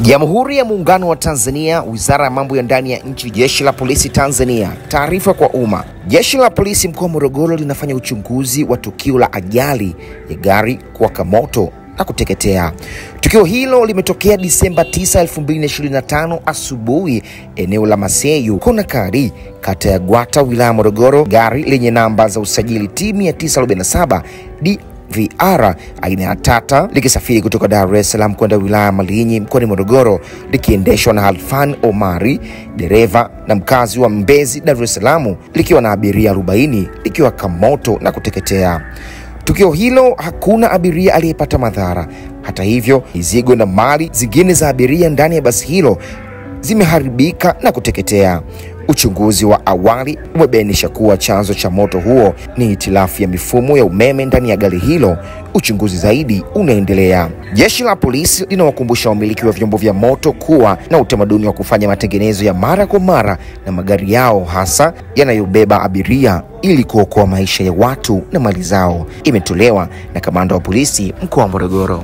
Jamhuri ya Muungano wa Tanzania, Wizara ya Mambo ya Ndani ya Nchi, Jeshi la Polisi Tanzania. Taarifa kwa umma. Jeshi la Polisi mkoa wa Morogoro linafanya uchunguzi wa tukio la ajali ya gari kuwaka moto na kuteketea. Tukio hilo limetokea Disemba 9, 2025 asubuhi eneo la Maseyu, Kona Kari, kata ya Gwata, wilaya Morogoro. Gari lenye namba za usajili T947 DVR aina ya Tata likisafiri kutoka Dar es Salaam kwenda wilaya Malinyi mkoani Morogoro, likiendeshwa na Halfan Omari, dereva na mkazi wa Mbezi, Dar es Salaam, likiwa na abiria 40, likiwaka moto na kuteketea. Tukio hilo hakuna abiria aliyepata madhara. Hata hivyo, mizigo na mali zingine za abiria ndani ya basi hilo zimeharibika na kuteketea. Uchunguzi wa awali umebainisha kuwa chanzo cha moto huo ni hitilafu ya mifumo ya umeme ndani ya gari hilo. Uchunguzi zaidi unaendelea. Jeshi la Polisi linawakumbusha wamiliki wa vyombo vya moto kuwa na utamaduni wa kufanya matengenezo ya mara kwa mara na magari yao, hasa yanayobeba abiria, ili kuokoa maisha ya watu na mali zao. Imetolewa na Kamanda wa Polisi mkoa wa Morogoro.